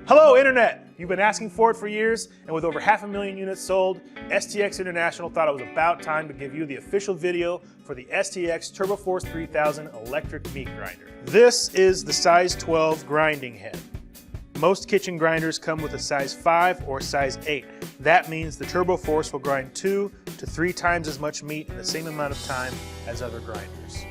Hello, Internet! You've been asking for it for years, and with over 500,000 units sold, STX International thought it was about time to give you the official video for the STX Turboforce 3000 electric meat grinder. This is the size 12 grinding head. Most kitchen grinders come with a size 5 or size 8. That means the Turboforce will grind 2 to 3 times as much meat in the same amount of time as other grinders.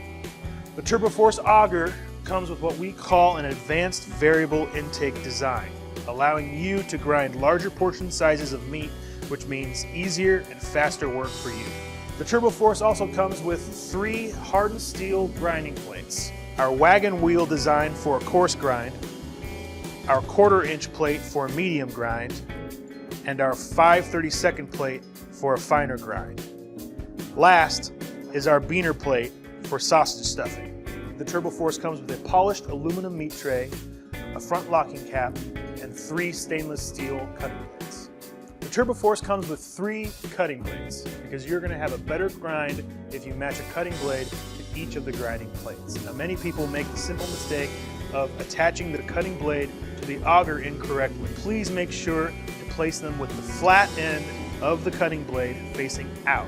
The Turboforce auger comes with what we call an advanced variable intake design, allowing you to grind larger portion sizes of meat, which means easier and faster work for you. The Turboforce also comes with 3 hardened steel grinding plates, our wagon wheel designed for a coarse grind, our 1/4 inch plate for a medium grind, and our 5/32 plate for a finer grind. Last is our beaner plate for sausage stuffing. The Turboforce comes with a polished aluminum meat tray, a front locking cap, and 3 stainless steel cutting blades. The Turboforce comes with 3 cutting blades because you're going to have a better grind if you match a cutting blade to each of the grinding plates. Now, many people make the simple mistake of attaching the cutting blade to the auger incorrectly. Please make sure to place them with the flat end of the cutting blade facing out.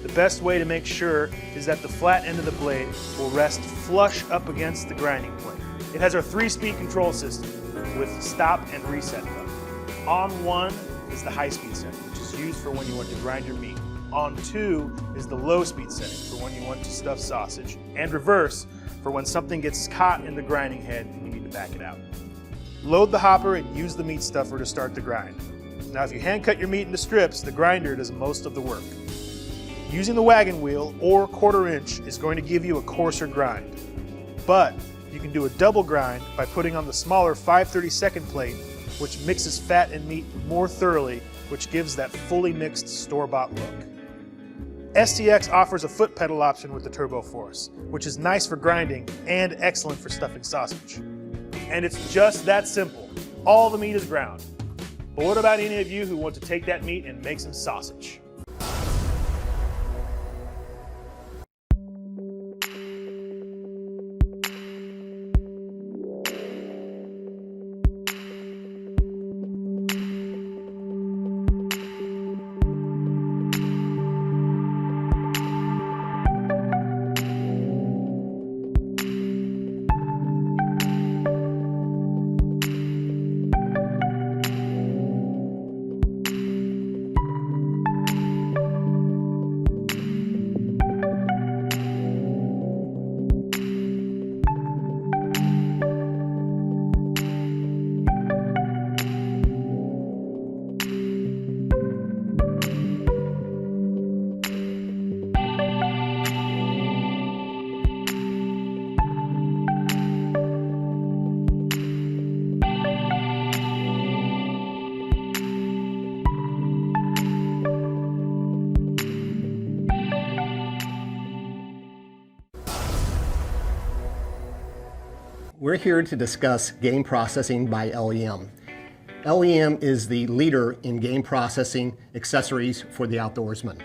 The best way to make sure is that the flat end of the blade will rest flush up against the grinding plate. It has our 3-speed control system with stop and reset button. On 1 is the high-speed setting, which is used for when you want to grind your meat. On 2 is the low-speed setting for when you want to stuff sausage. And reverse for when something gets caught in the grinding head and you need to back it out. Load the hopper and use the meat stuffer to start the grind. Now, if you hand cut your meat into strips, the grinder does most of the work. Using the wagon wheel or 1/4 inch is going to give you a coarser grind. But you can do a double grind by putting on the smaller 5/32 plate, which mixes fat and meat more thoroughly, which gives that fully mixed store-bought look. STX offers a foot pedal option with the Turboforce, which is nice for grinding and excellent for stuffing sausage. And it's just that simple. All the meat is ground. But what about any of you who want to take that meat and make some sausage? We're here to discuss game processing by LEM. LEM is the leader in game processing accessories for the outdoorsman.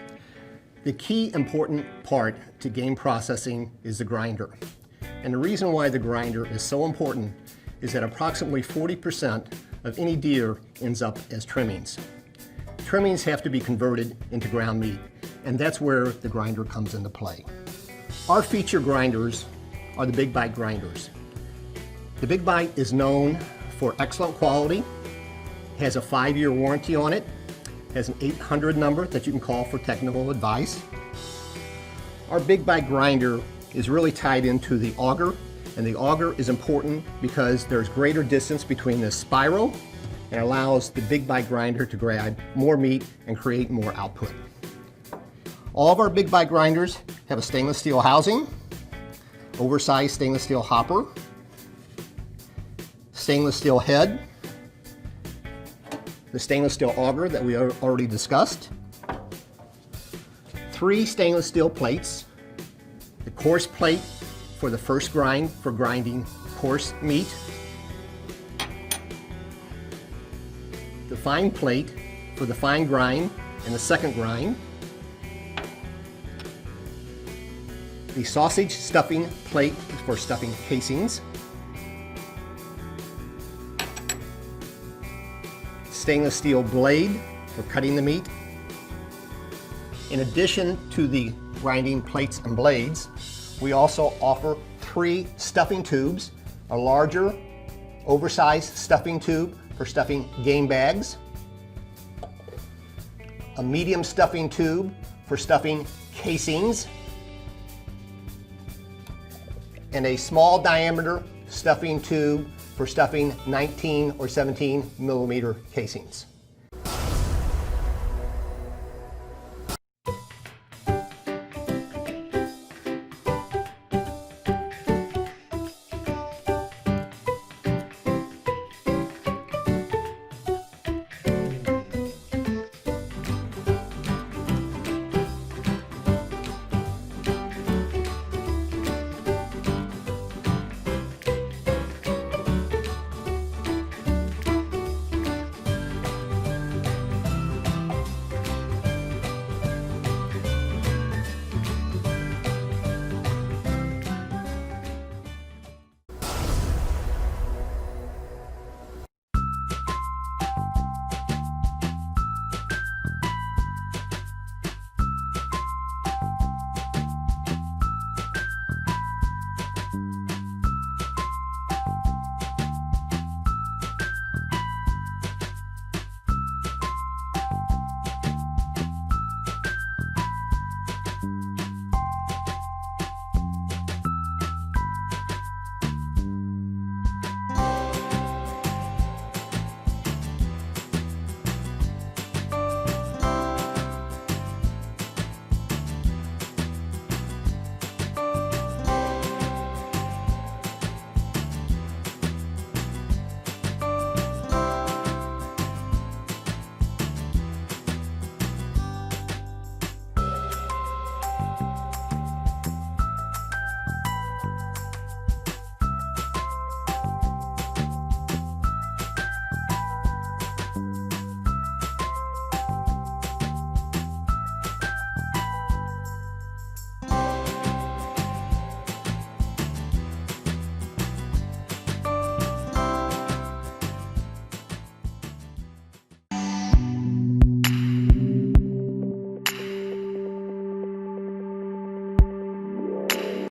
The key important part to game processing is the grinder. And the reason why the grinder is so important is that approximately 40% of any deer ends up as trimmings. Trimmings have to be converted into ground meat, and that's where the grinder comes into play. Our feature grinders are the Big Bite grinders. The Big Bite is known for excellent quality, has a 5-year warranty on it, has an 800 number that you can call for technical advice. Our Big Bite grinder is really tied into the auger, and the auger is important because there's greater distance between the spiral and allows the Big Bite grinder to grab more meat and create more output. All of our Big Bite grinders have a stainless steel housing, oversized stainless steel hopper, stainless steel head, the stainless steel auger that we already discussed, 3 stainless steel plates, the coarse plate for the first grind for grinding coarse meat, the fine plate for the fine grind and the second grind, the sausage stuffing plate for stuffing casings, stainless steel blade for cutting the meat. In addition to the grinding plates and blades, we also offer 3 stuffing tubes, a larger, oversized stuffing tube for stuffing game bags, a medium stuffing tube for stuffing casings, and a small diameter stuffing tube for stuffing 19 or 17 millimeter casings.